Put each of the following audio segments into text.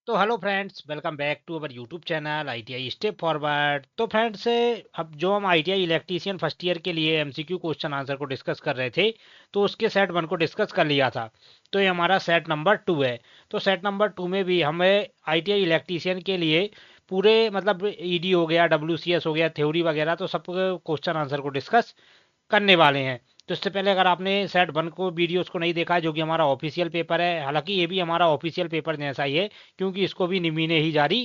तो hello friends, welcome back to our YouTube channel ITI step forward. तो friends, अब जो हम आईटीआई इलेक्ट्रीशियन फर्स्ट ईयर के लिए एमसीक्यू क्वेश्चन आंसर को डिस्कस कर रहे थे, तो उसके सेट 1 को डिस्कस कर लिया था। तो ये हमारा सेट नंबर 2 है। तो सेट नंबर 2 में भी हमें आईटीआई इलेक्ट्रीशियन के लिए पूरे मतलब ईडी हो गया, डब्ल्यूसीएस हो गया, थ्योरी वगैरह, तो सब क्वेश्चन आंसर को डिस्कस करने वाले हैं। तो इससे पहले अगर आपने सेट 1 को वीडियोस को नहीं देखा है, जो कि हमारा ऑफिशियल पेपर है, हालांकि ये भी हमारा ऑफिशियल पेपर जैसा ही है, क्योंकि इसको भी निमी ने ही जारी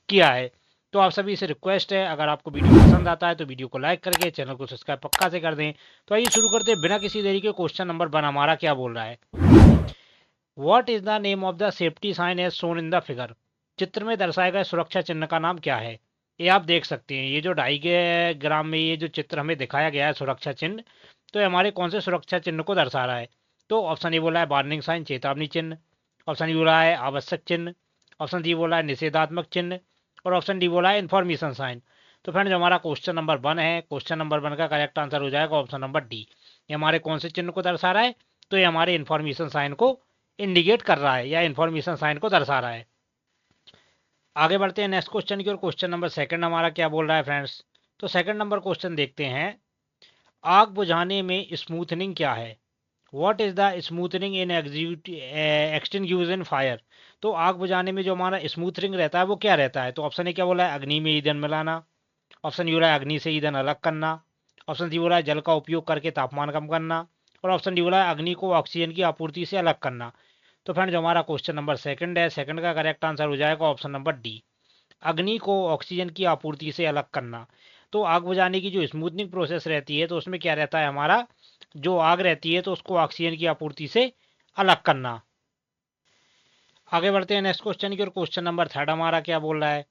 किया है। तो आप सभी से रिक्वेस्ट है, अगर आपको वीडियो पसंद आता है तो वीडियो को लाइक करके चैनल को सब्सक्राइब पक्का से कर दें। तो आइए शुरू करते हैं बिना किसी देरी के। क्वेश्चन नंबर 1 हमारा क्या बोल रहा है? What is the name of the safety sign as shown in the figure? चित्र में दर्शाए गए सुरक्षा चिन्ह का नाम क्या है? ये आप देख सकते हैं, ये जो डायग्राम में ये जो चित्र हमें दिखाया गया है सुरक्षा चिन्ह, तो ये हमारे कौन से सुरक्षा चिन्ह को दर्शा रहा है? तो ऑप्शन ए बोला है वार्निंग साइन, चेतावनी चिन्ह। ऑप्शन बी बोला है आवश्यक चिन्ह। ऑप्शन डी बोला है निषेधात्मक चिन्ह। और ऑप्शन डी बोला है इन्फॉर्मेशन साइन। तो फ्रेंड, जो हमारा क्वेश्चन नंबर 1 है, क्वेश्चन नंबर 1 का करेक्ट आंसर हो जाएगा ऑप्शन नंबर डी। ये हमारे कौन से चिन्ह को दर्शा रहा है? तो ये हमारे इन्फॉर्मेशन साइन को इंडिकेट कर रहा है या इन्फॉर्मेशन साइन को दर्शा रहा है। आगे बढ़ते हैं नेक्स्ट क्वेश्चन की ओर। क्वेश्चन नंबर 2 हमारा क्या बोल रहा है फ्रेंड्स? तो सेकंड नंबर क्वेश्चन देखते हैं। आग बुझाने में स्मूथनिंग क्या है? What is the smoothening in extinguish in fire? तो आग बुझाने में जो हमारा स्मूथनिंग रहता है वो क्या रहता है? तो ऑप्शन ए क्या बोला है अग्नि में ईंधन मिलाना। ऑप्शन डी बोला है अग्नि से ईंधन अलग करना। ऑप्शन सी बोला है जल का उपयोग करके तापमान कम करना। और ऑप्शन डी बोला है अग्नि को ऑक्सीजन की आपूर्ति से अलग करना। तो फ्रेंड, जो हमारा क्वेश्चन नंबर 2 है, सेकंड का करेक्ट आंसर हो जाएगा ऑप्शन नंबर डी, अग्नि को ऑक्सीजन की आपूर्ति से अलग करना। तो आग बुझाने की जो स्मूथनिंग प्रोसेस रहती है, तो उसमें क्या रहता है, हमारा जो आग रहती है तो उसको ऑक्सीजन की आपूर्ति से अलग करना। आगे बढ़ते हैं नेक्स्ट क्वेश्चन की और। क्वेश्चन नंबर 3 हमारा क्या बोल रहा है?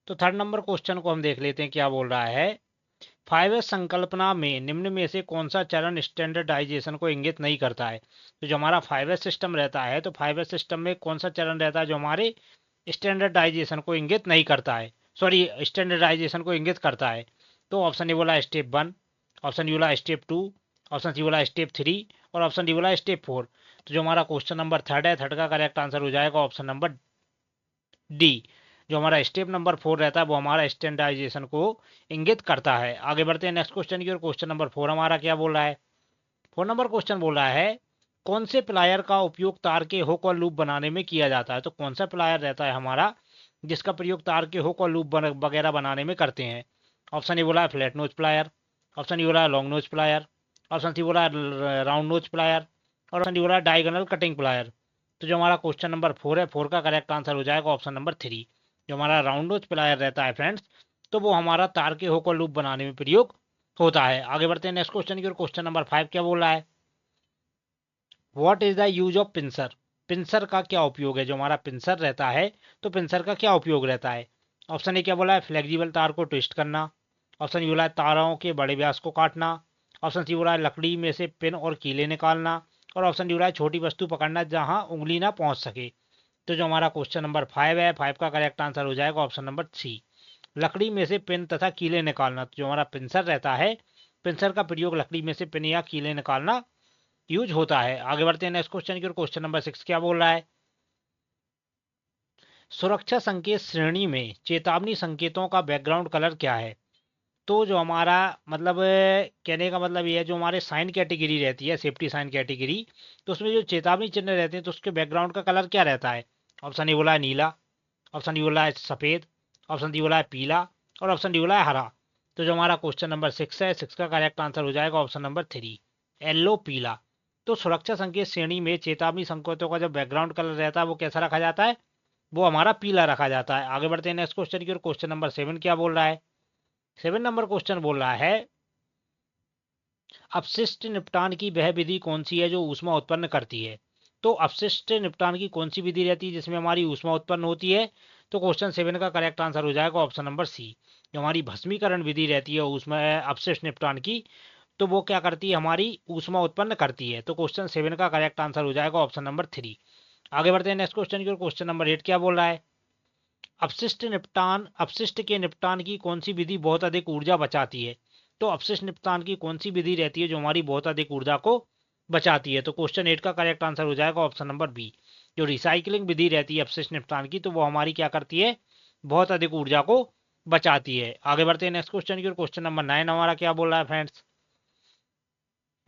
तो थर्ड नंबर क्वेश्चन को हम देख लेते हैं क्या बोल रहा है। 5S संकल्पना में निम्न में से कौन सा चरण स्टैंडर्डाइजेशन को इंगित नहीं करता है? तो जो हमारा 5S सिस्टम रहता है, तो 5S सिस्टम में कौन सा चरण रहता है जो हमारे स्टैंडर्डाइजेशन को इंगित नहीं करता है, सॉरी स्टैंडर्डाइजेशन को इंगित करता है? तो ऑप्शन ए बोला स्टेप 1। ऑप्शन डी बोला स्टेप 2। ऑप्शन सी बोला स्टेप 3। और ऑप्शन डी बोला स्टेप 4। तो जो हमारा क्वेश्चन नंबर 3 है, थर्ड का करेक्ट आंसर हो जाएगा ऑप्शन नंबर डी। जो हमारा स्टेप नंबर 4 रहता है वो हमारा स्टैंडर्डाइजेशन को इंगित करता है। आगे बढ़ते हैं नेक्स्ट क्वेश्चन की ओर। क्वेश्चन नंबर 4 हमारा क्या बोल रहा है? 4 नंबर क्वेश्चन बोल रहा है, कौन से प्लायर का उपयोग तार के हुक और लूप बनाने में किया जाता है? तो कौन सा प्लायर रहता है हमारा जिसका प्रयोग तार के हुक और लूप वगैरह बनाने में करते हैं? ऑप्शन ए बोला है flat nose plier. Option D बोला है long nose plier. Option C बोला है राउंड नोज प्लायर। और ऑप्शन डी बोला है डायगोनल कटिंग प्लायर। तो जो हमारा क्वेश्चन नंबर 4 है, 4 का करेक्ट आंसर हो जाएगा ऑप्शन नंबर 3। जो हमारा राउंड नोज प्लायर रहता है फ्रेंड्स, तो वो हमारा तार के हुक और लूप बनाने में प्रयोग होता है। आगे बढ़ते हैं नेक्स्ट क्वेश्चन की ओर। क्वेश्चन नंबर 5 क्या बोल रहा है? What is the use of pincer? Pincer का क्या उपयोग है? जो हमारा पिंसर रहता है, तो पिंसर का क्या उपयोग रहता है? ऑप्शन ए क्या बोला है फ्लेक्सिबल तार को ट्विस्ट करना। ऑप्शन बी बोला है तारों के बड़े व्यास को काटना। ऑप्शन सी बोला है लकड़ी में से पिन और कीले निकालना। और ऑप्शन डी बोला है छोटी वस्तु पकड़ना जहां उंगली ना पहुंच सके। तो जो हमारा क्वेश्चन नंबर 5 है, 5 का करेक्ट आंसर हो जाएगा ऑप्शन नंबर सी, लकड़ी में से पिन तथा कीले निकालना। तो जो हमारा पिंसर रहता है, पिंसर का प्रयोग लकड़ी में से पिन या कीले निकालना यूज होता है। आगे बढ़ते हैं नेक्स्ट क्वेश्चन की ओर। क्वेश्चन नंबर 6 क्या बोल रहा है? सुरक्षा संकेत श्रेणी में चेतावनी संकेतों का बैकग्राउंड कलर क्या है? तो जो हमारा मतलब कहने का मतलब ये है, जो हमारे साइन कैटेगरी रहती है, सेफ्टी साइन कैटेगरी, तो उसमें जो चेतावनी चिन्ह रहते हैं तो उसके बैकग्राउंड का कलर क्या रहता है? ऑप्शन ए बोला है नीला। ऑप्शन डी बोला है सफेद। ऑप्शन डी बोला है पीला। और ऑप्शन डी बोला है हरा। तो जो हमारा क्वेश्चन नंबर 6 है, 6 का करेक्ट आंसर हो जाएगा ऑप्शन नंबर 3, येलो पीला। तो सुरक्षा संकेत श्रेणी में चेतावनी संकेतों का जो बैकग्राउंड कलर रहता है वो कैसा रखा जाता है? वो हमारा पीला रखा जाता है। आगे बढ़ते हैं नेक्स्ट क्वेश्चन की ओर। क्वेश्चन नंबर 7 क्या बोल रहा है? 7 नंबर क्वेश्चन बोल रहा है, अपशिष्ट निपटान की वह विधि कौन सी है जो ऊष्मा उत्पन्न करती है? तो अपशिष्ट निपटान की कौन सी विधि रहती है जिसमें हमारी ऊष्मा उत्पन्न होती है? तो क्वेश्चन 7 का करेक्ट आंसर हो जाएगा ऑप्शन नंबर सी, जो हमारी भस्मीकरण विधि रहती है ऊष्मा अपशिष्ट निपटान की, तो वो क्या करती है, हमारी ऊष्मा उत्पन्न करती है। तो क्वेश्चन 7 का करेक्ट आंसर हो जाएगा ऑप्शन नंबर 3। आगे बढ़ते हैं नेक्स्ट क्वेश्चन की ओर। क्वेश्चन नंबर 8 क्या बोल रहा है? अपशिष्ट के निपटान की कौन सी विधि बहुत अधिक ऊर्जा बचाती है? तो अपशिष्ट निपटान की कौन सी विधि रहती है जो हमारी बहुत अधिक ऊर्जा को बचाती है? तो क्वेश्चन 8 का करेक्ट आंसर हो जाएगा ऑप्शन नंबर बी, जो रिसाइकलिंग विधि रहती है अपशिष्ट निपटान की, तो वो हमारी क्या करती है, बहुत अधिक ऊर्जा को बचाती है। आगे बढ़ते हैं नेक्स्ट क्वेश्चन की ओर। क्वेश्चन नंबर 9 हमारा क्या बोल रहा है फ्रेंड्स,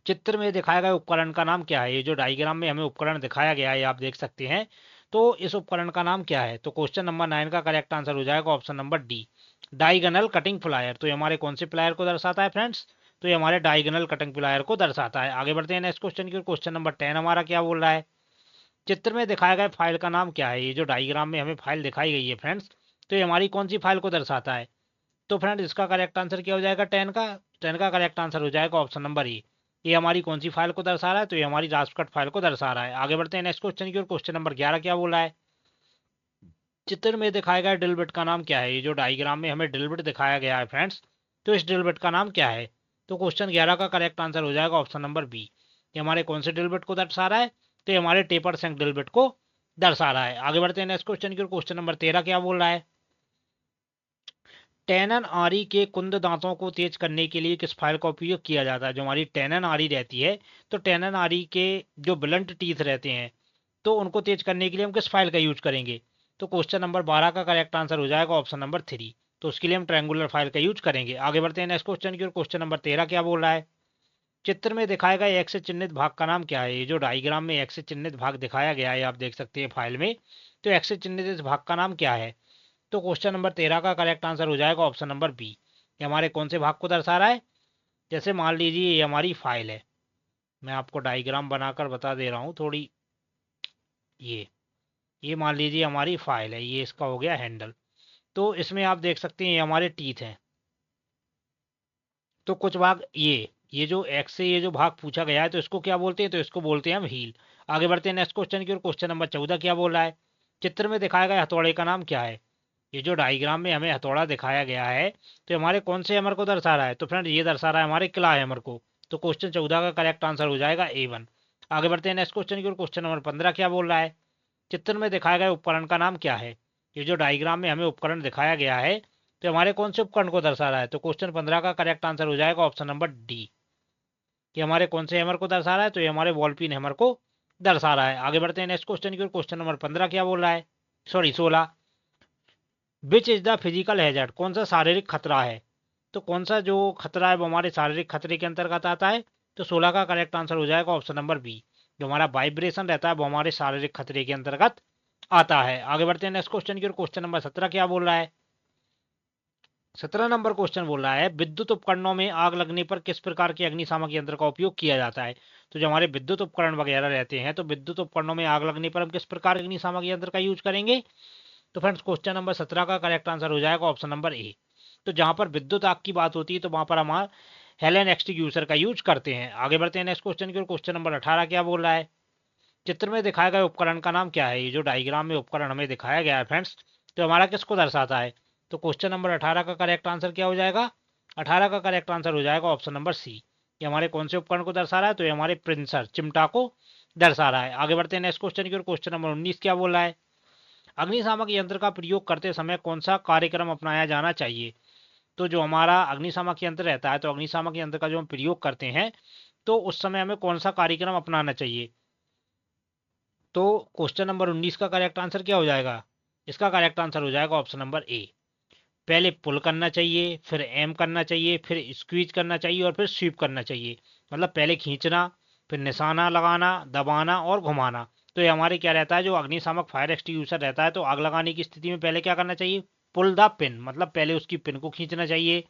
चित्र में दिखाया गया उपकरण का नाम क्या है। ये जो डायग्राम में हमें उपकरण दिखाया गया है आप देख सकते हैं, तो इस उपकरण का नाम क्या है। तो क्वेश्चन नंबर 9 का करेक्ट आंसर हो जाएगा option number D, diagonal cutting plier. तो ये हमारे कौन से प्लायर को दर्शाता है फ्रेंड्स, तो ये हमारे डायगोनल कटिंग प्लायर को दर्शाता है। आगे बढ़ते हैं नेक्स्ट क्वेश्चन की ओर। क्वेश्चन नंबर 10 हमारा क्या बोल रहा है, चित्र में दिखाया गया फाइल का नाम क्या है। ये जो डायग्राम में हमें फाइल दिखाई गई है फ्रेंड्स, तो ये हमारी कौन सी फाइल को दर्शाता है। तो फ्रेंड्स इसका करेक्ट आंसर क्या हो जाएगा, 10 का करेक्ट आंसर हो जाएगा ऑप्शन नंबर ए। ये हमारी कौन सी फाइल को दर्शा रहा है, तो ये हमारी रास्पकट फाइल को दर्शा रहा है। आगे बढ़ते हैं नेक्स्ट क्वेश्चन की ओर। क्वेश्चन नंबर 11 क्या बोला है, चित्र में दिखाया गया ड्रिल बिट का नाम क्या है। ये जो डायग्राम में हमें ड्रिल बिट दिखाया गया है फ्रेंड्स, तो इस ड्रिल बिट का नाम क्या है। तो क्वेश्चन 11 का करेक्ट आंसर हो जाएगा ऑप्शन नंबर बी। ये हमारे कौन से ड्रिल बिट को दर्शा रहा है, तो ये हमारे टेपर सेंक ड्रिल बिट को दर्शा रहा है। आगे बढ़ते हैं नेक्स्ट क्वेश्चन की ओर। क्वेश्चन नंबर 13 क्या बोल रहा है, टेनन आरी के कुंद दांतों को तेज करने के लिए किस फाइल का उपयोग किया जाता है। जो हमारी टेनन आरी रहती है, तो टेनन आरी के जो ब्लंट टीथ रहते हैं, तो उनको तेज करने के लिए हम किस फाइल का यूज करेंगे। तो क्वेश्चन नंबर 12 का करेक्ट आंसर हो जाएगा ऑप्शन नंबर 3। तो उसके लिए हम ट्रायंगुलर फाइल का यूज करेंगे। आगे बढ़ते हैं नेक्स्ट क्वेश्चन की ओर। क्वेश्चन नंबर 13 क्या बोल रहा है, चित्र में दिखाया गया एक्स से चिन्हित भाग का नाम क्या है। ये जो डायग्राम में एक्स से चिन्हित भाग दिखाया गया है आप देख सकते हैं फाइल में, तो एक्स से चिन्हित इस भाग का नाम क्या है। तो क्वेश्चन नंबर 13 का करेक्ट आंसर हो जाएगा ऑप्शन नंबर बी। ये हमारे कौन से भाग को दर्शा रहा है, जैसे मान लीजिए ये हमारी फाइल है, मैं आपको डायग्राम बनाकर बता दे रहा हूँ थोड़ी। ये मान लीजिए हमारी फाइल है, ये इसका हो गया हैंडल। तो इसमें आप देख सकते हैं ये हमारे टीथ हैं। तो कुछ भाग ये जो एक्स से ये जो भाग पूछा गया है, तो इसको क्या बोलते हैं, तो इसको बोलते हैं हम हील। आगे बढ़ते हैं नेक्स्ट क्वेश्चन की ओर। क्वेश्चन नंबर 14 क्या बोल रहा है, चित्र में दिखाया गया हथौड़े का नाम क्या है। ये जो डायग्राम में हमें हथौड़ा दिखाया गया है, तो हमारे कौन से हैमर को दर्शा रहा है। तो फ्रेंड ये दर्शा रहा है हमारे क्ला हैमर को। तो क्वेश्चन 14 का करेक्ट आंसर हो जाएगा A1। आगे बढ़ते हैं नेक्स्ट क्वेश्चन की ओर। क्वेश्चन नंबर 15 क्या बोल रहा है, चित्र में दिखाया गया उपकरण का नाम क्या है। ये जो डायग्राम में हमें उपकरण दिखाया गया है, तो हमारे कौन से उपकरण को दर्शा रहा है। तो क्वेश्चन 15 का करेक्ट आंसर हो जाएगा ऑप्शन नंबर डी। कि हमारे कौन से हैमर को दर्शा रहा है, तो ये हमारे बॉल पिन हैमर को दर्शा रहा है। आगे बढ़ते हैं नेक्स्ट क्वेश्चन की ओर। क्वेश्चन नंबर 15 क्या बोल रहा है, sorry 16, which is the physical hazard, कौन सा शारीरिक खतरा है। तो कौन सा जो खतरा है वो हमारे शारीरिक खतरे के अंतर्गत आता है। तो 16 का करेक्ट आंसर हो जाएगा ऑप्शन नंबर बी। जो हमारा वाइब्रेशन रहता है वो हमारे शारीरिक खतरे के अंतर्गत आता है। आगे बढ़ते हैं नेक्स्ट क्वेश्चन की ओर। क्वेश्चन नंबर 17 क्या बोल रहा है, 17 नंबर क्वेश्चन बोल रहा है, विद्युत उपकरणों में आग लगने पर किस प्रकार के अग्निशामक यंत्र का उपयोग किया जाता है। तो जो हमारे विद्युत उपकरण वगैरह रहते हैं, तो विद्युत उपकरणों में आग लगने पर हम किस प्रकार के अग्निशामक यंत्र का यूज करेंगे। तो फ्रेंड्स क्वेश्चन नंबर 17 का करेक्ट आंसर हो जाएगा ऑप्शन नंबर ए। तो जहां पर विद्युत आग की बात होती है, तो वहां पर हमारा हेलेन एक्सटिंग्यूशर का यूज करते हैं। आगे बढ़ते हैं नेक्स्ट क्वेश्चन की ओर। क्वेश्चन नंबर 18 क्या बोल रहा है, चित्र में दिखाया गया उपकरण का नाम क्या है। ये जो डायग्राम में उपकरण हमें दिखाया गया है फ्रेंड्स, तो हमारा किसको दर्शाता है। तो क्वेश्चन नंबर 18 का करेक्ट आंसर क्या हो जाएगा, 18 का करेक्ट आंसर हो जाएगा ऑप्शन नंबर सी। ये हमारे कौन से उपकरण को दर्शा रहा है, तो ये हमारे प्रिंसर चिमटा को दर्शा रहा है। आगे बढ़ते हैं नेक्स्ट क्वेश्चन की ओर। क्वेश्चन नंबर 19 क्या बोल रहा है, अग्निशामक यंत्र का प्रयोग करते समय कौन सा कार्यक्रम अपनाया जाना चाहिए। तो जो हमारा अग्निशामक यंत्र रहता है, तो अग्निशामक यंत्र का जो हम प्रयोग करते हैं, तो उस समय हमें कौन सा कार्यक्रम अपनाना चाहिए। तो क्वेश्चन नंबर 19 का करेक्ट आंसर क्या हो जाएगा, इसका करेक्ट आंसर हो जाएगा ऑप्शन नंबर ए। पहले पुल करना चाहिए, फिर एम करना चाहिए, फिर स्क्वीज करना चाहिए और फिर स्वीप करना चाहिए। मतलब पहले खींचना, फिर निशाना लगाना, दबाना और घुमाना। तो ये हमारे क्या रहता है, जो अग्निशामक फायर एक्सटिंग्विशर रहता है, तो आग लगाने की स्थिति में पहले क्या करना चाहिए, पुल द पिन, मतलब पहले उसकी पिन को खींचना चाहिए।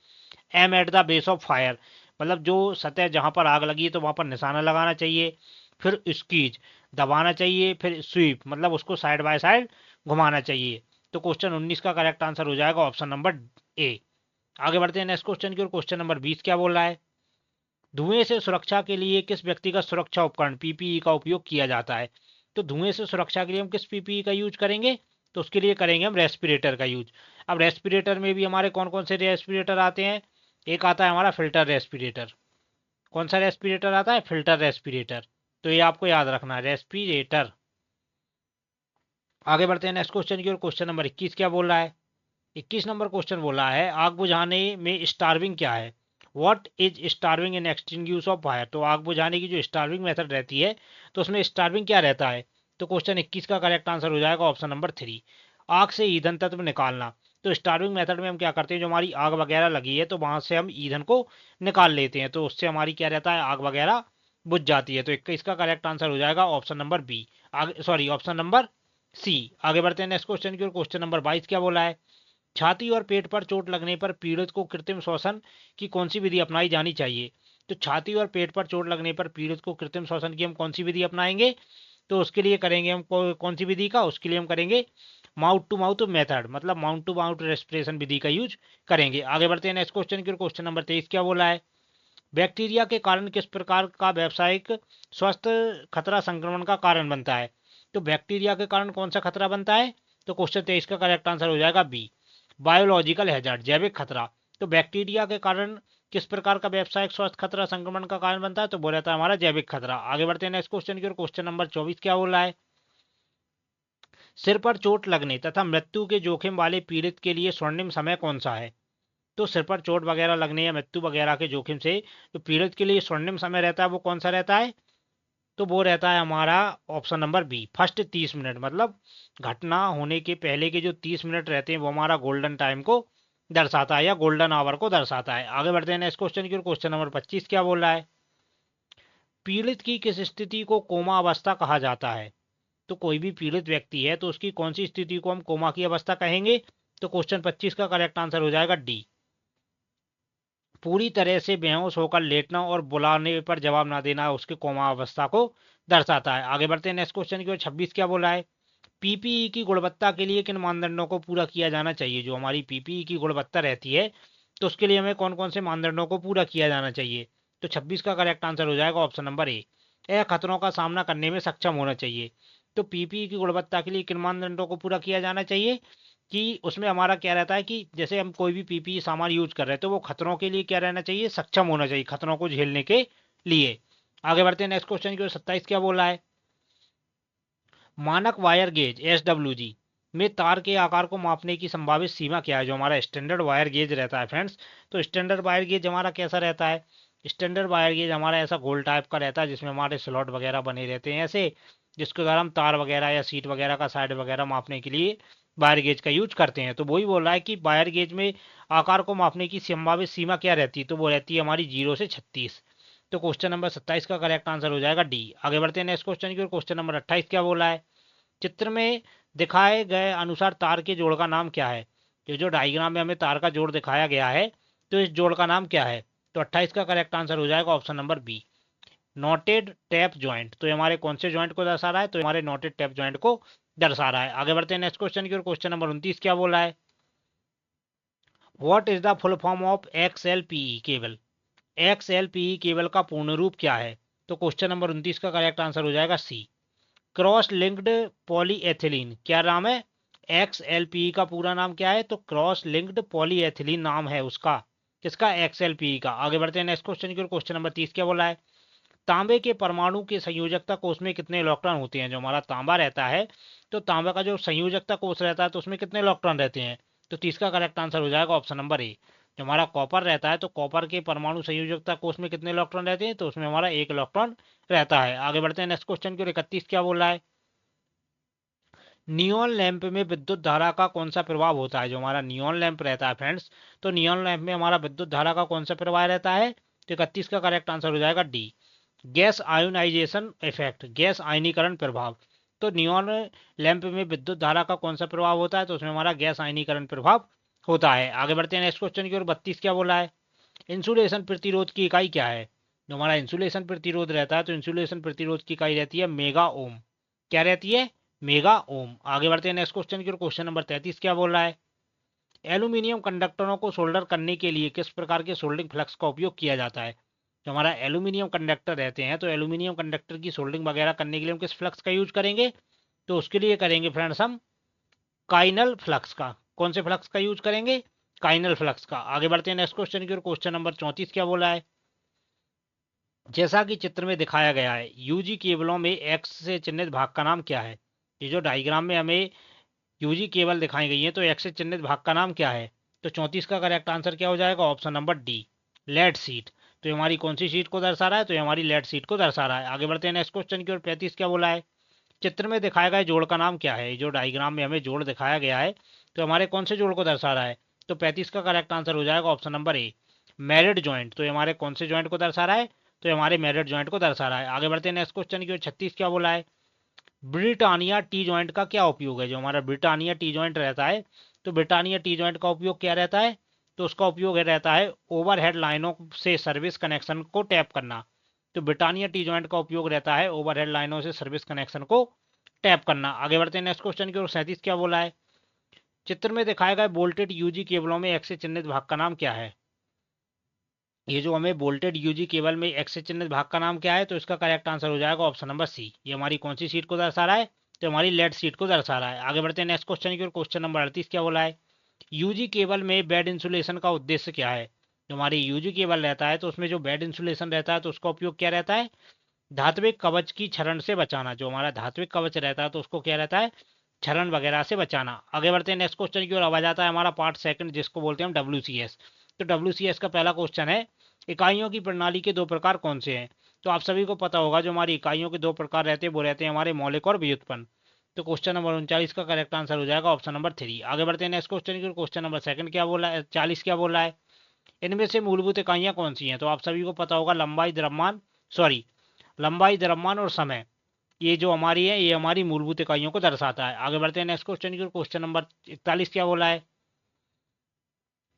Aim at the base of fire, मतलब जो सतह जहां पर आग लगी है तो वहां पर निशाना लगाना चाहिए। फिर स्क्वीज दबाना चाहिए, फिर स्वीप मतलब उसको साइड बाय साइड घुमाना चाहिए। तो क्वेश्चन 19 का करेक्ट आंसर हो जाएगा ऑप्शन नंबर ए। आगे बढ़ते हैं नेक्स्ट क्वेश्चन की ओर। क्वेश्चन नंबर 20 क्या बोल रहा है, धुएं से सुरक्षा के लिए किस व्यक्तिगत सुरक्षा उपकरण पीपीई का उपयोग किया जाता है। तो धुएं से सुरक्षा के लिए हम किस पीपीई का यूज करेंगे, तो उसके लिए करेंगे हम रेस्पिरेटर का यूज। अब रेस्पिरेटर में भी हमारे कौन कौन से रेस्पिरेटर आते हैं, एक आता है हमारा फिल्टर रेस्पिरेटर। कौन सा रेस्पिरेटर आता है, फिल्टर रेस्पिरेटर। तो ये आपको याद रखना है, रेस्पिरेटर। आगे बढ़ते हैं नेक्स्ट क्वेश्चन की ओर। क्वेश्चन नंबर 21 क्या बोल रहा है, 21 नंबर क्वेश्चन बोल रहा है, आग बुझाने में स्टार्विंग क्या है। What is starving in extinguish of fire. तो आग बुझाने की जो स्टार्विंग मेथड रहती है, तो उसमें स्टार्विंग क्या रहता है, तो क्वेश्चन 21 का करेक्ट आंसर हो जाएगा ऑप्शन नंबर 3, आग से ईंधन तत्व निकालना। तो स्टार्विंग मेथड में हम क्या करते हैं, जो हमारी आग वगैरह लगी है तो वहां से हम ईंधन को निकाल लेते हैं, तो उससे हमारी क्या रहता है, आग वगैरह बुझ जाती है। तो 21 का करेक्ट आंसर हो जाएगा ऑप्शन नंबर बी, आगे सॉरी ऑप्शन नंबर सी। आगे बढ़ते हैं नेक्स्ट क्वेश्चन की ओर। क्वेश्चन नंबर 22 क्या बोला है, छाती और पेट पर चोट लगने पर पीड़ित को कृत्रिम श्वसन की कौन सी विधि अपनाई जानी चाहिए। तो छाती और पेट पर चोट लगने पर पीड़ित को कृत्रिम श्वसन की हम कौन सी विधि अपनाएंगे, तो उसके लिए करेंगे हम कौन सी विधि का, उसके लिए हम करेंगे माउथ टू माउथ मेथड, मतलब माउथ टू माउथ रेस्पिरेशन विधि का यूज करेंगे। आगे बढ़ते हैं नेक्स्ट क्वेश्चन की ओर। क्वेश्चन नंबर 23 क्या बोला है, बैक्टीरिया के कारण किस प्रकार का व्यावसायिक स्वास्थ्य खतरा संक्रमण का कारण बनता है। तो बैक्टीरिया के कारण कौन सा खतरा बनता है, तो क्वेश्चन 23 का करेक्ट आंसर हो जाएगा बी, बायोलॉजिकल हैजर्ड, जैविक खतरा। तो बैक्टीरिया के कारण किस प्रकार का व्यावसायिक स्वास्थ्य खतरा संक्रमण का कारण बनता है, तो वो रहता है हमारा जैविक खतरा। आगे बढ़ते हैं नेक्स्ट क्वेश्चन की ओर। क्वेश्चन नंबर 24 क्या बोला है, सिर पर चोट लगने तथा मृत्यु के जोखिम वाले पीड़ित के लिए स्वर्णिम समय कौन सा है। तो सिर पर चोट वगैरह लगने या मृत्यु वगैरह के जोखिम से जो पीड़ित के लिए स्वर्णिम समय रहता है वो कौन सा रहता है, तो वो रहता है हमारा option number B, first 30 minute, मतलब घटना होने के पहले के जो 30 मिनट रहते हैं वो हमारा गोल्डन टाइम को दर्शाता है या गोल्डन आवर को दर्शाता है। आगे बढ़ते हैं नेक्स्ट क्वेश्चन की ओर। क्वेश्चन नंबर 25 क्या बोल रहा है, पीड़ित की किस स्थिति को कोमा अवस्था कहा जाता है। तो कोई भी पीड़ित व्यक्ति है तो उसकी कौन सी स्थिति को हम कोमा की अवस्था कहेंगे, तो क्वेश्चन 25 का करेक्ट आंसर हो जाएगा डी, पूरी तरह से बेहोश होकर लेटना और बुलाने पर जवाब ना देना उसके कोमा अवस्था को दर्शाता है। आगे बढ़ते हैं नेक्स्ट क्वेश्चन की ओर। 26 क्या बोला है, पीपीई की गुणवत्ता के लिए किन मानदंडों को पूरा किया जाना चाहिए। जो हमारी पीपीई की गुणवत्ता रहती है तो उसके लिए हमें कौन कौन से मानदंडों को पूरा किया जाना चाहिए। तो 26 का करेक्ट आंसर हो जाएगा ऑप्शन नंबर ए, खतरों का सामना करने में सक्षम होना चाहिए। तो पीपीई की गुणवत्ता के लिए किन मानदंडों को पूरा किया जाना चाहिए, कि उसमें हमारा क्या रहता है कि जैसे हम कोई भी पीपीई सामान यूज कर रहे हैं तो वो खतरों के लिए क्या रहना चाहिए, सक्षम होना चाहिए, खतरों को झेलने के लिए। आगे बढ़ते हैं नेक्स्ट क्वेश्चन की ओर। 27 क्या बोला है, मानक वायर गेज एसडब्ल्यूजी में तार के आकार को मापने की संभावित सीमा क्या है। जो हमारा स्टैंडर्ड वायर गेज रहता है फ्रेंड्स, तो स्टैंडर्ड वायर गेज हमारा कैसा रहता है, स्टैंडर्ड वायर गेज हमारा ऐसा गोल टाइप का रहता है जिसमें हमारे स्लॉट वगैरह बने रहते हैं ऐसे, जिसके द्वारा हम तार वगैरह या सीट वगैरह का साइड वगैरह मापने के लिए वायर गेज का यूज करते हैं। तो वही बोल रहा है कि वायर गेज में आकार को मापने की संभावित सीमा क्या रहती है, तो वो रहती है हमारी 0 से 36। तो क्वेश्चन नंबर 27 का करेक्ट आंसर हो जाएगा डी। आगे बढ़ते हैं नेक्स्ट क्वेश्चन की ओर। क्वेश्चन नंबर 28 क्या बोला है, चित्र में दिखाए गए अनुसार तार के जोड़ का नाम क्या है। ये जो डायग्राम में हमें तार का जोड़ दिखाया गया है तो इस जोड़ का नाम क्या है। तो 28 का करेक्ट आंसर हो जाएगा option number B, knotted tap joint. तो ये हमारे कौन से ज्वाइंट को दर्शा रहा है, तो हमारे नोटेड टैप ज्वाइंट को दर्शा रहा है। आगे बढ़ते हैं नेक्स्ट क्वेश्चन की ओर। क्वेश्चन नंबर 29 क्या बोला है, what is the full form of XLPE cable. XLPE cable का पूर्ण रूप क्या है। तो क्वेश्चन नंबर 29 का करेक्ट आंसर हो जाएगा सी, क्रॉस लिंक्ड पॉलीएथिलीन। क्या नाम है, XLPE का पूरा नाम क्या है, तो क्रॉस लिंक्ड पॉलीएथिलीन नाम है उसका, किसका, XLPE का। आगे बढ़ते हैं नेक्स्ट क्वेश्चन की ओर। क्वेश्चन नंबर 30 क्या बोला है, तांबे के परमाणु के संयोजकता कोष में कितने इलेक्ट्रॉन होते हैं। जो हमारा तांबा रहता है तो तांबा का जो संयोजकता कोष रहता है तो उसमें कितने इलेक्ट्रॉन रहते हैं। तो 30 का करेक्ट आंसर हो जाएगा ऑप्शन नंबर ए, जो हमारा कॉपर रहता है तो कॉपर के परमाणु संयोजकता कोष में कितने इलेक्ट्रॉन रहते हैं, तो उसमें हमारा 1 इलेक्ट्रॉन रहता है। आगे बढ़ते हैं नेक्स्ट क्वेश्चन की ओर। 31 क्या बोल रहा है, नियॉन लैंप में विद्युत धारा का कौन सा प्रभाव होता है। जो हमारा नियॉन लैंप रहता है फ्रेंड्स, तो नियॉन लैंप में हमारा विद्युत धारा का कौन सा प्रभाव रहता है। तो 31 का करेक्ट आंसर हो जाएगा D, gas ionisation effect, gas आयनीकरण प्रभाव। तो नियॉन लैंप में विद्युत धारा का कौन सा प्रभाव होता है, तो उसमें हमारा गैस आयनीकरण प्रभाव होता है। आगे बढ़ते हैं नेक्स्ट क्वेश्चन की ओर। 32 क्या बोला है, इंसुलेशन प्रतिरोध की इकाई क्या है। जो हमारा इंसुलेशन प्रतिरोध रहता है तो इंसुलेशन प्रतिरोध की इकाई रहती है मेगा ओम। क्या रहती है, मेगा ओम। आगे बढ़ते हैं नेक्स्ट क्वेश्चन की ओर। क्वेश्चन नंबर 33 क्या बोल रहा है, एल्यूमिनियम कंडक्टरों को सोल्डर करने के लिए किस प्रकार के सोल्डिंग फ्लक्स का उपयोग किया जाता है। जो हमारा एल्यूमिनियम कंडक्टर रहते हैं तो एल्यूमिनियम कंडक्टर की सोल्डिंग वगैरह करने के लिए हम किस फ्लक्स का यूज करेंगे, तो उसके लिए करेंगे फ्रेंड्स हम काइनल फ्लक्स का। कौन से फ्लक्स का यूज करेंगे, काइनल फ्लक्स का। आगे बढ़ते हैं नेक्स्ट क्वेश्चन की ओर। क्वेश्चन नंबर 34 क्या बोला है, जैसा कि चित्र में दिखाया गया है यूजी केबलों में एक्स से चिन्हित भाग का नाम क्या है। ये जो डायग्राम में हमें यूजी केबल दिखाई गई है तो एक्स से चिन्हित भाग का नाम क्या है। तो 34 का करेक्ट आंसर क्या हो जाएगा, option number D, lead sheet. तो ये हमारी कौन सी सीट को दर्शा रहा है, तो ये हमारी लेड सीट को दर्शा रहा है। आगे बढ़ते हैं नेक्स्ट क्वेश्चन की ओर। 35 क्या बोला है, चित्र में दिखाया गया जोड़ का नाम क्या है? जो डायग्राम में हमें जोड़ दिखाया गया है तो हमारे कौन से जोड़ को दर्शा रहा है? तो 35 का करेक्ट आंसर हो जाएगा ऑप्शन नंबर ए, मैरिड ज्वाइंट। तो ये हमारे कौन से ज्वाइंट को दर्शा रहा है? तो ये हमारे मैरिड ज्वाइंट को दर्शा रहा है। आगे बढ़ते हैं नेक्स्ट क्वेश्चन की ओर। 36 क्या बोला है? ब्रिटानिया टी ज्वाइंट का क्या उपयोग है? जो हमारा ब्रिटानिया टी ज्वाइंट रहता है, तो ब्रिटानिया टी ज्वाइंट का उपयोग क्या रहता है? तो उसका उपयोग रहता है ओवरहेड लाइनों से सर्विस कनेक्शन को टैप करना। तो ब्रिटानिया टी ज्वाइंट का उपयोग रहता है ओवरहेड लाइनों से सर्विस कनेक्शन को टैप करना। आगे बढ़ते हैं नेक्स्ट क्वेश्चन की ओर। 37 क्या बोला है? चित्र में दिखाया गया बोल्टेड यूजी केबलों में एक्स से चिन्हित भाग का नाम क्या है? ये जो हमें बोल्टेड यूजी केबल में एक्स से चिन्हित भाग का नाम क्या है? तो इसका करेक्ट आंसर हो जाएगा ऑप्शन नंबर सी। ये हमारी कौन सी सीट को दर्शा रहा है? तो हमारी लेड सीट को दर्शा रहा है। आगे बढ़ते हैं नेक्स्ट क्वेश्चन की ओर। क्वेश्चन नंबर 38 क्या बोला है? यूजी केबल में बेड इंसुलेशन का उद्देश्य क्या है? जो हमारी यूजी केबल रहता है तो उसमें जो बेड इंसुलेशन रहता है तो उसका उपयोग क्या रहता है? धात्विक कवच की क्षरण से बचाना। जो हमारा धात्विक कवच रहता है तो उसको क्या रहता है? क्षरण वगैरह से बचाना। आगे बढ़ते हैं नेक्स्ट क्वेश्चन की ओर। अब आ जाता है हमारा पार्ट सेकंड, जिसको बोलते हैं हम WCS। तो WCS का पहला क्वेश्चन है, इकाइयों की प्रणाली के दो प्रकार कौन से हैं? तो आप सभी को पता होगा जो हमारी इकाइयों के दो प्रकार रहते हैं वो रहते हैं हमारे मौलिक और व्युत्पन्न। तो क्वेश्चन नंबर 39 का करेक्ट आंसर हो जाएगा ऑप्शन नंबर 3। आगे बढ़ते हैं नेक्स्ट क्वेश्चन की ओर। क्वेश्चन नंबर सेकंड क्या बोला है? 40 क्या बोला है? इनमें से मूलभूत इकाइयां कौन सी हैं? तो आप सभी को पता होगा लंबाई, द्रव्यमान, सॉरी, लंबाई, द्रव्यमान और समय। ये जो हमारी है ये हमारी मूलभूत इकाइयों को दर्शाता है। आगे बढ़ते हैं नेक्स्ट क्वेश्चन की ओर। क्वेश्चन नंबर 41 क्या बोला है?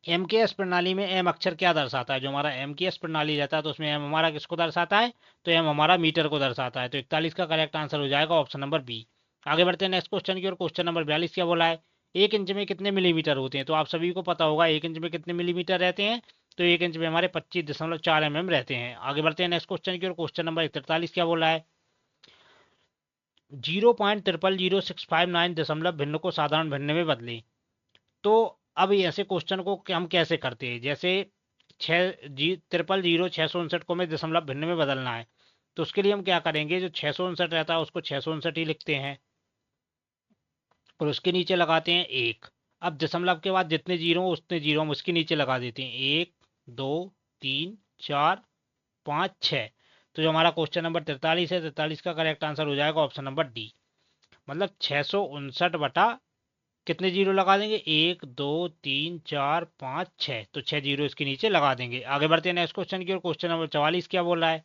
एमकेएस प्रणाली में एम अक्षर क्या दर्शाता है? जो हमारा एमकेएस प्रणाली रहता है तो उसमें एम हमारा किसको दर्शाता है? तो एम हमारा मीटर को दर्शाता है। तो 41 का करेक्ट आंसर हो जाएगा ऑप्शन नंबर बी। आगे बढ़ते हैं नेक्स्ट क्वेश्चन की ओर। क्वेश्चन नंबर 42 क्या बोला है? 1 इंच में कितने मिलीमीटर होते हैं? तो आप सभी को पता होगा 1 इंच में कितने मिलीमीटर रहते हैं? तो 1 इंच में हमारे 25.4 रहते हैं। आगे बढ़ते हैं नेक्स्ट क्वेश्चन की ओर। क्वेश्चन नंबर 43 क्या बोला है? 0.000659 दशमलव भिन्न को साधारण भिन्न में बदलें। तो अब ऐसे क्वेश्चन को हम कैसे करते हैं? जैसे 600 को में दशमलव भिन्न में बदलना है तो उसके लिए हम क्या करेंगे? जो 659 रहता है उसको 659 ही लिखते हैं और उसके नीचे लगाते हैं 1। अब दशमलव के बाद जितने जीरो उतने जीरो हम उसके नीचे लगा देते हैं, 1 2 3 4 5 6। तो जो हमारा क्वेश्चन नंबर 43 है, 43 का करेक्ट आंसर हो जाएगा ऑप्शन नंबर डी। मतलब 659 बटा कितने जीरो लगा देंगे? 1 2 3 4 5 6। तो 6 जीरो इसके नीचे लगा देंगे। आगे बढ़ते हैं नेक्स्ट क्वेश्चन की ओर। क्वेश्चन नंबर 44 क्या बोल रहा है?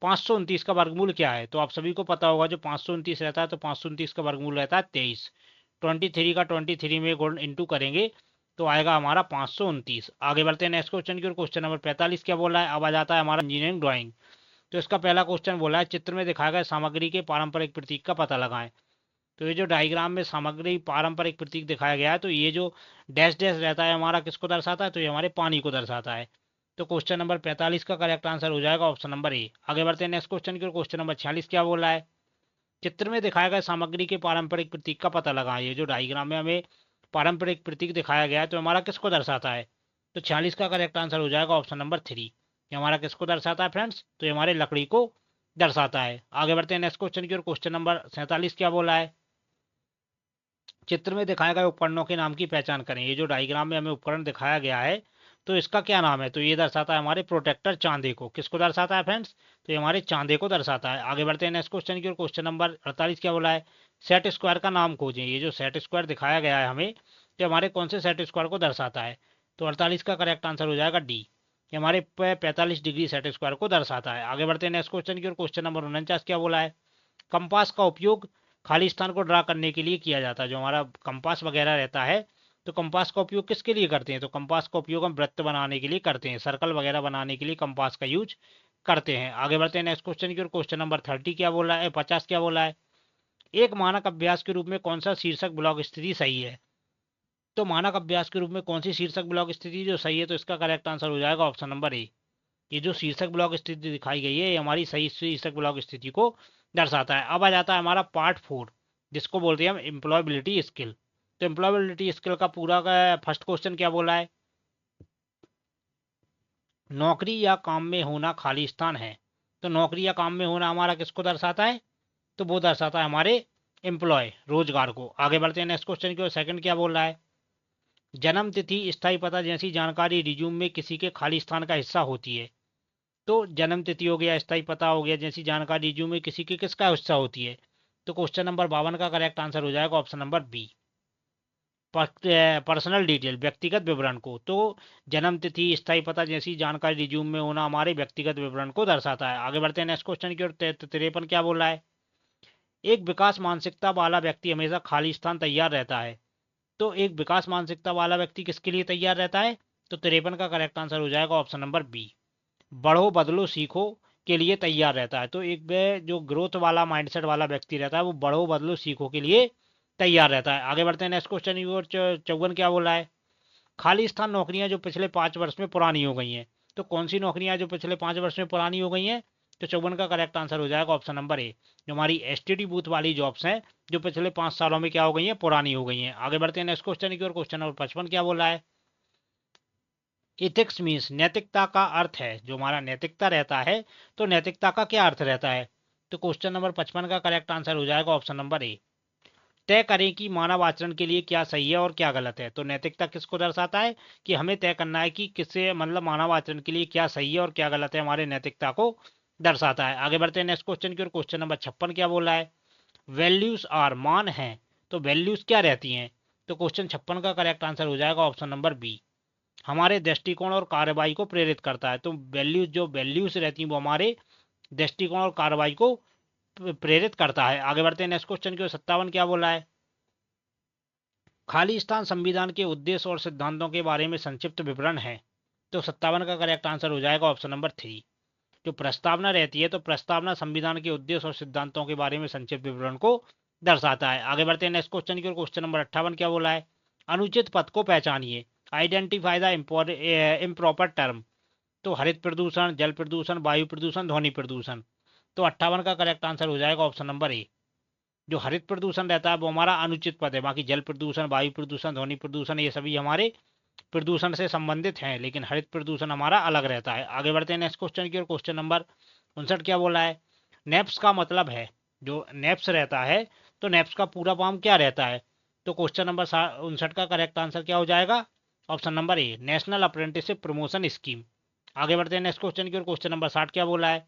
529 का वर्गमूल क्या है? तो आप सभी को पता होगा जो 529 रहता है तो 529 का वर्गमूल रहता है 23। 23 का 23 में गुण इंटू करेंगे तो आएगा हमारा 529। आगे बढ़ते हैं नेक्स्ट क्वेश्चन की ओर। क्वेश्चन नंबर 45 क्या बोला है? अब आ जाता है हमारा इंजीनियरिंग ड्राइंग। तो इसका पहला क्वेश्चन बोला है, चित्र में दिखाया गया सामग्री के पारंपरिक प्रतीक का पता लगाएं। तो ये जो डायग्राम में सामग्री पारंपरिक प्रतीक दिखाया गया है तो ये जो डैश डैश रहता है हमारा किसको दर्शाता है? तो ये हमारे पानी को दर्शाता है। तो क्वेश्चन नंबर 45 का करेक्ट आंसर हो जाएगा ऑप्शन नंबर ए। आगे बढ़ते हैं नेक्स्ट क्वेश्चन की ओर। क्वेश्चन नंबर 46 क्या बोल रहा है? चित्र में दिखाया गया सामग्री के पारंपरिक प्रतीक का पता लगाएं। ये जो डायग्राम में हमें पारंपरिक प्रतीक दिखाया गया है तो हमारा किसको दर्शाता है? तो 46 का करेक्ट आंसर हो जाएगा ऑप्शन नंबर 3। ये हमारा किसको दर्शाता है फ्रेंड्स? तो ये हमारे लकड़ी को दर्शाता है। आगे बढ़ते हैं नेक्स्ट क्वेश्चन की ओर। क्वेश्चन नंबर 47 क्या बोला है? चित्र में दिखाए गए उपकरणों के नाम की पहचान करें। ये जो डायग्राम में हमें उपकरण दिखाया गया है तो इसका क्या नाम है? तो ये दर्शाता है हमारे प्रोटेक्टर चांदे को। किसको दर्शाता है फ्रेंड्स? तो ये हमारे चांदे को दर्शाता है। आगे बढ़ते हैं नेक्स्ट क्वेश्चन की ओर। क्वेश्चन नंबर 48 क्या बोला है? सेट स्क्वायर का नाम खोजें। ये जो सेट स्क्वायर दिखाया गया है हमें तो हमारे कौन से सेट स्क्वायर को दर्शाता है? तो 48 का करेक्ट आंसर हो जाएगा डी। ये हमारे 45 डिग्री सेट स्क्वायर को दर्शाता है। आगे बढ़ते हैं नेक्स्ट क्वेश्चन की ओर। क्वेश्चन नंबर 49 क्या बोला है? कंपास का उपयोग खाली स्थान को ड्रा करने के लिए किया जाता है। जो हमारा कंपास वगैरह रहता है तो कंपास का उपयोग किसके लिए करते हैं? तो कंपास का उपयोग हम वृत्त बनाने के लिए करते हैं, सर्कल वगैरह बनाने के लिए कंपास का यूज करते हैं। आगे बढ़ते हैं नेक्स्ट क्वेश्चन की ओर। क्वेश्चन नंबर 30 क्या बोला है? 50 क्या बोला है? एक मानक अभ्यास के रूप में कौन सा शीर्षक ब्लॉक स्थिति सही है? तो मानक अभ्यास के रूप में कौन सी शीर्षक ब्लॉक स्थिति जो सही है? तो इसका करेक्ट आंसर हो जाएगा ऑप्शन नंबर ए। ये जो शीर्षक ब्लॉक स्थिति दिखाई गई है ये हमारी सही शीर्षक ब्लॉक स्थिति को दर्शाता है। अब आ जाता है हमारा पार्ट 4, जिसको बोलते हैं हम एम्प्लॉयबिलिटी स्किल। तो एम्प्लॉयबिलिटी स्किल का पूरा का फर्स्ट क्वेश्चन क्या बोला है? नौकरी या काम में होना खाली स्थान है। तो नौकरी या काम में होना हमारा किसको दर्शाता है? तो वो दर्शाता है हमारे एम्प्लॉय, रोजगार को। आगे बढ़ते हैं नेक्स्ट क्वेश्चन की ओर। सेकंड क्या बोल रहा है? जन्म तिथि, स्थायी पता जैसी जानकारी रिज्यूम में किसी के खाली स्थान का हिस्सा होती है। तो जन्म तिथि हो गया, स्थायी पता हो गया, जैसी जानकारी रिज्यूम में किसी की किसका हिस्सा होती है? तो क्वेश्चन नंबर 52 का करेक्ट आंसर हो जाएगा option number B. Personal detail, व्यक्तिगत विवरण को, तो जन्म तिथि, स्थायी पता जैसी जानकारी रिज्यूम में होना हमारे व्यक्तिगत विवरण को दर्शाता है। आगे बढ़ते हैं नेक्स्ट क्वेश्चन की ओर। 53 क्या बोल रहा है? एक विकास मानसिकता वाला व्यक्ति हमेशा खाली स्थान तैयार रहता है। तो एक विकास मानसिकता वाला व्यक्ति किसके लिए तैयार रहता है? तो 53 का करेक्ट आंसर हो जाएगा ऑप्शन नंबर बी। बढ़ो बदलो सीखो के लिए तैयार रहता है। तो एक जो ग्रोथ वाला माइंडसेट वाला व्यक्ति रहता है वो बढ़ो बदलो सीखो के लिए तैयार रहता है। आगे बढ़ते हैं नेक्स्ट क्वेश्चन की ओर। 54 क्या बोला है? खाली स्थान नौकरियां जो पिछले 5 वर्ष में पुरानी हो गई हैं। तो कौन सी नौकरियां जो पिछले 5 वर्ष में पुरानी हो गई हैं? तो 54 का करेक्ट आंसर हो जाएगा ऑप्शन नंबर ए, जो हमारी एसटीडी बूथ वाली जॉब्स हैं जो पिछले 5 सालों में क्या हो गई हैं? पुरानी हो गई हैं। आगे बढ़ते हैं नेक्स्ट क्वेश्चन की ओर। क्वेश्चन नंबर 55 क्या बोला है? इथिक्स मीन्स, नैतिकता का अर्थ है, जो हमारा नैतिकता रहता है तो नैतिकता का क्या अर्थ रहता है? तो क्वेश्चन नंबर 55 का करेक्ट आंसर हो जाएगा ऑप्शन नंबर ए। तय करें कि मानव आचरण के लिए क्या सही है और क्या गलत है। तो नैतिकता किसको दर्शाता है? कि हमें तय करना है कि किससे मतलब मानव आचरण के लिए क्या सही है और क्या गलत है, हमारे नैतिकता को दर्शाता है। आगे बढ़ते हैं नेक्स्ट क्वेश्चन की ओर। क्वेश्चन नंबर 56 क्या बोला है? वैल्यूज आर, मान है, तो वैल्यूज क्या रहती हैं? तो क्वेश्चन 56 का करेक्ट आंसर हो जाएगा ऑप्शन नंबर बी, हमारे दृष्टिकोण और कार्रवाई को प्रेरित करता है। तो वैल्यूज, जो वैल्यूज रहती हैं वो हमारे दृष्टिकोण और कार्रवाई को प्रेरित करता है। आगे बढ़ते हैं नेक्स्ट क्वेश्चन की ओर। 57 क्या बोला है? खाली स्थान संविधान के उद्देश्य और सिद्धांतों के बारे में संक्षिप्त विवरण है। तो 57 का करेक्ट आंसर हो जाएगा ऑप्शन नंबर 3। जो प्रस्तावना रहती है तो प्रस्तावना संविधान के उद्देश्य और सिद्धांतों के बारे में संक्षिप्त विवरण को दर्शाता है। आगे बढ़ते हैं नेक्स्ट क्वेश्चन की ओर। क्वेश्चन नंबर 58 क्या बोला है? अनुचित पद को पहचानिए, आइडेंटिफाई द इम्प्रॉपर टर्म। तो हरित प्रदूषण, जल प्रदूषण, वायु प्रदूषण, ध्वनि प्रदूषण। तो 58 का करेक्ट आंसर हो जाएगा ऑप्शन नंबर ए। जो हरित प्रदूषण रहता है वो हमारा अनुचित पद है, बाकी जल प्रदूषण, वायु प्रदूषण, ध्वनि प्रदूषण ये सभी हमारे प्रदूषण से संबंधित हैं, लेकिन हरित प्रदूषण हमारा अलग रहता है। आगे बढ़ते हैं नेक्स्ट क्वेश्चन की ओर। क्वेश्चन नंबर 59 क्या बोला है? नेप्स का मतलब है, जो नेप्स रहता है तो नेप्स का पूरा फॉर्म क्या रहता है? तो क्वेश्चन नंबर 59 का करेक्ट आंसर क्या हो जाएगा? ऑप्शन नंबर ए, नेशनल अप्रेंटिसशिप प्रमोशन स्कीम। आगे बढ़ते हैं नेक्स्ट क्वेश्चन की ओर। क्वेश्चन नंबर 60 क्या बोला है?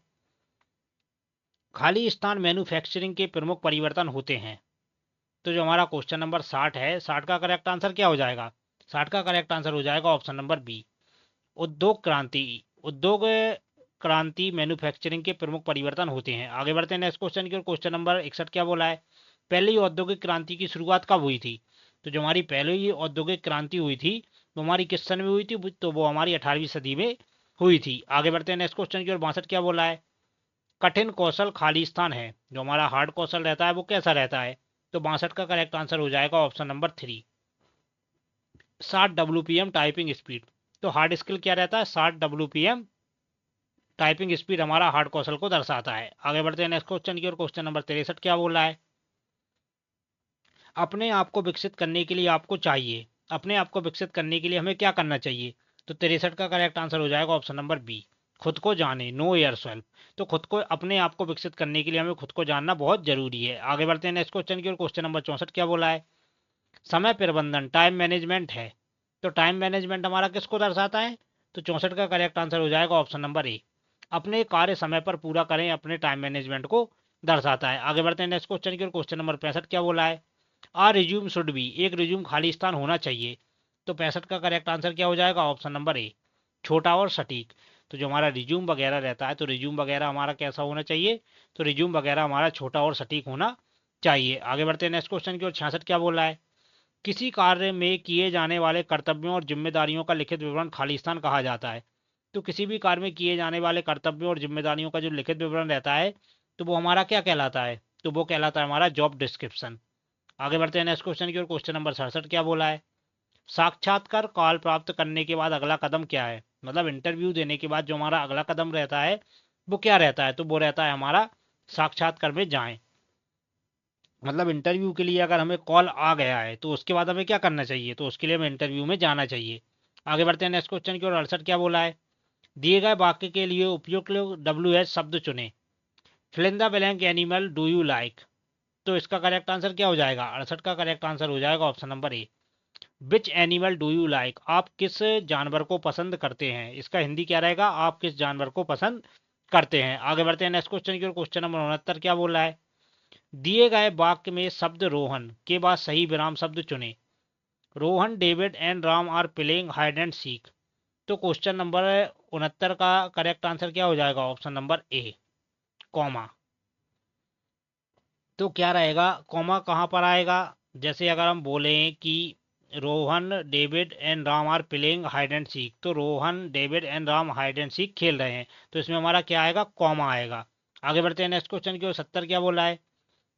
खाली स्थान मैन्युफैक्चरिंग के प्रमुख परिवर्तन होते हैं। तो जो हमारा क्वेश्चन नंबर 60 है, 60 का करेक्ट आंसर क्या हो जाएगा? 60 का करेक्ट आंसर हो जाएगा ऑप्शन नंबर बी, उद्योग क्रांति। उद्योग क्रांति मैन्युफैक्चरिंग के प्रमुख परिवर्तन होते हैं। आगे बढ़ते हैं नेक्स्ट क्वेश्चन की ओर। क्वेश्चन नंबर 61 क्या बोला है? पहली औद्योगिक क्रांति की शुरुआत कब हुई थी? तो जो हमारी पहली औद्योगिक क्रांति हुई थी वो हमारी किस सन में हुई थी? तो वो हमारी 18वीं सदी में हुई थी। आगे बढ़ते हैं नेक्स्ट क्वेश्चन की ओर। 62 क्या बोला है? कठिन कौशल खाली स्थान है, जो हमारा हार्ड कौशल रहता है वो कैसा रहता है? तो 62 का करेक्ट आंसर हो जाएगा option number 3, 60 WPM typing speed. तो हार्ड स्किल क्या रहता है? 60 WPM टाइपिंग स्पीड हमारा हार्ड कौशल को दर्शाता है। आगे बढ़ते हैं नेक्स्ट क्वेश्चन की ओर। क्वेश्चन नंबर 63 क्या बोल रहा है? अपने आप को विकसित करने के लिए आपको चाहिए, अपने आप को विकसित करने के लिए हमें क्या करना चाहिए? तो 63 का करेक्ट आंसर हो जाएगा ऑप्शन नंबर बी, खुद को जाने, नो योरसेल्फ। तो खुद को, अपने आप को विकसित करने के लिए हमें खुद को जानना बहुत जरूरी है। आगे बढ़ते हैं नेक्स्ट क्वेश्चन की ओर। क्वेश्चन नंबर 64 क्या बोला है? समय प्रबंधन, टाइम मैनेजमेंट है। तो टाइम मैनेजमेंट हमारा किसको दर्शाता है? तो 64 का करेक्ट आंसर हो जाएगा ऑप्शन नंबर ए, अपने कार्य समय पर पूरा करें, अपने टाइम मैनेजमेंट को दर्शाता है। आगे बढ़ते हैं नेक्स्ट क्वेश्चन की ओर। क्वेश्चन नंबर 65 क्या बोला है? आ रिज्यूम शुड बी, एक रिज्यूम खाली स्थान होना चाहिए। तो 65 का करेक्ट आंसर क्या हो जाएगा? ऑप्शन नंबर ए, छोटा और सटीक। तो जो हमारा रिज्यूम वगैरह रहता है तो रिज्यूम वगैरह हमारा कैसा होना चाहिए? तो रिज्यूम वगैरह हमारा छोटा और सटीक होना चाहिए। आगे बढ़ते हैं नेक्स्ट क्वेश्चन की ओर। 66 क्या बोला है? किसी कार्य में किए जाने वाले कर्तव्यों और जिम्मेदारियों का लिखित विवरण खालिस्तान कहा जाता है। तो किसी भी कार्य में किए जाने वाले कर्तव्यों और जिम्मेदारियों का जो लिखित विवरण रहता है तो वो हमारा क्या कहलाता है? तो वो कहलाता है हमारा जॉब डिस्क्रिप्शन। आगे बढ़ते हैं नेक्स्ट क्वेश्चन की ओर। क्वेश्चन नंबर 67 क्या बोला है? साक्षात्कार कॉल प्राप्त करने के बाद अगला कदम क्या है? मतलब इंटरव्यू देने के बाद जो हमारा अगला कदम रहता है वो क्या रहता है? तो वो रहता है हमारा साक्षात्कार में जाएं। मतलब इंटरव्यू के लिए अगर हमें कॉल आ गया है तो उसके बाद हमें क्या करना चाहिए? तो उसके लिए हमें इंटरव्यू में जाना चाहिए। आगे बढ़ते हैं नेक्स्ट क्वेश्चन की ओर। 68 क्या बोला है? दिए गए वाक्य के लिए उपयुक्त WH शब्द चुने, fill in the blank animal do you like. तो इसका करेक्ट आंसर क्या हो जाएगा? 68 का करेक्ट आंसर हो जाएगा option number A, which animal do you like. आप किस जानवर को पसंद करते हैं? इसका हिंदी क्या रहेगा? आप किस जानवर को पसंद करते हैं? आगे बढ़ते हैं नेक्स्ट क्वेश्चन की ओर। क्वेश्चन नंबर 69 क्या बोल रहा है? दिए गए वाक्य में शब्द रोहन के बाद सही विराम शब्द चुने। Rohan, David and Ram are playing hide and seek. तो क्वेश्चन नंबर 69 का करेक्ट आंसर क्या हो जाएगा? Option number A, comma. तो क्या रहेगा? कॉमा कहाँ पर आएगा? जैसे अगर हम बोलें कि Rohan, David and Ram are playing hide and seek, तो Rohan, David and Ram hide and seek खेल रहे हैं, तो इसमें हमारा क्या आएगा? कॉमा आएगा। आगे बढ़ते हैं नेक्स्ट क्वेश्चन की ओर। 70 क्या बोला है?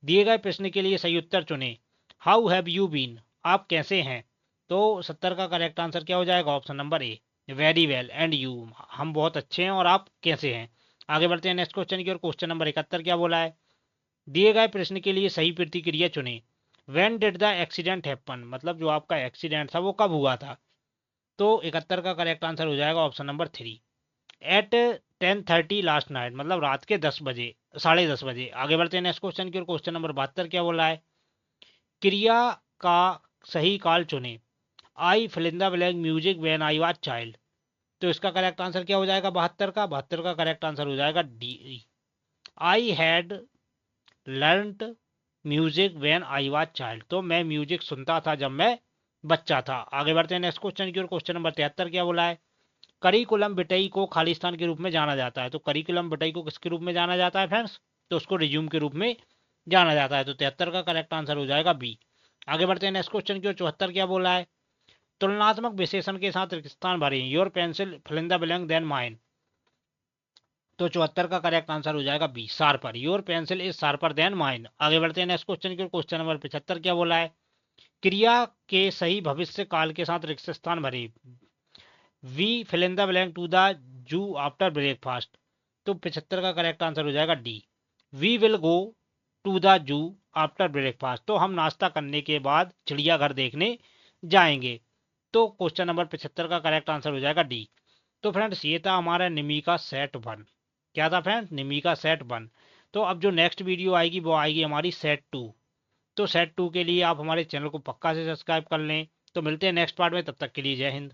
दिए गए प्रश्न के लिए सही उत्तर चुने। हाउ हैव यू बीन, आप कैसे हैं? तो 70 का करेक्ट आंसर क्या हो जाएगा? Option number A, very well and you, हम बहुत अच्छे हैं और आप कैसे हैं? आगे बढ़ते हैं नेक्स्ट क्वेश्चन की ओर। क्वेश्चन नंबर 71 क्या बोला है? दिए गए प्रश्न के लिए सही प्रतिक्रिया चुने। When did the accident happen, मतलब जो आपका एक्सीडेंट था वो कब हुआ था? तो 71 का करेक्ट आंसर हो जाएगा option number 3, at 10:30 last night, मतलब रात के 10 बजे, 10:30 बजे। आगे बढ़ते हैं नेक्स्ट क्वेश्चन की ओर। क्वेश्चन नंबर 72 क्या बोला है? क्रिया का सही काल चुने। I fill in the blank music when I was child. तो इसका करेक्ट आंसर क्या हो जाएगा? 72 का करेक्ट आंसर हो जाएगा D, I had learned music when I was child. तो मैं म्यूजिक सुनता था जब मैं बच्चा था। आगे बढ़ते हैं नेक्स्ट क्वेश्चन की ओर। क्वेश्चन नंबर 73 क्या बोला है? करिकुलम विटई को खालिस्तान के रूप में जाना जाता है। तो करिकुलम विटई को किसके रूप में जाना जाता है फ्रेंड्स? तो उसको रिज्यूम के रूप में जाना जाता है। तो 73 का करेक्ट आंसर हो जाएगा बी। आगे बढ़ते हैं नेक्स्ट क्वेश्चन की ओर। 74 क्या बोला है? तुलनात्मक विशेषण के साथ रिक्त स्थान भरें। Your pencil fill in the blank than mine. तो 74 का करेक्ट आंसर हो जाएगा B, sharper. Your pencil is sharper than mine. आगे बढ़ते हैं नेक्स्ट क्वेश्चन की ओर। क्वेश्चन नंबर 75 क्या बोला है? क्रिया के सही भविष्य काल के साथ रिक्त स्थान भरें। We fill in the blank to the zoo after breakfast. तो 75 का करेक्ट आंसर हो जाएगा D, we will go to the zoo after breakfast. तो हम नाश्ता करने के बाद चिड़ियाघर देखने जाएंगे। तो क्वेश्चन नंबर 75 का करेक्ट आंसर हो जाएगा डी। तो फ्रेंड्स ये था हमारा निमी का सेट 1। क्या था फ्रेंड्स? निमी का सेट 1। तो अब जो नेक्स्ट वीडियो आएगी वो आएगी हमारी सेट 2। तो सेट 2 के लिए आप हमारे चैनल को पक्का से सब्सक्राइब कर लें। तो मिलते हैं नेक्स्ट पार्ट में, तब तक के लिए जय हिंद।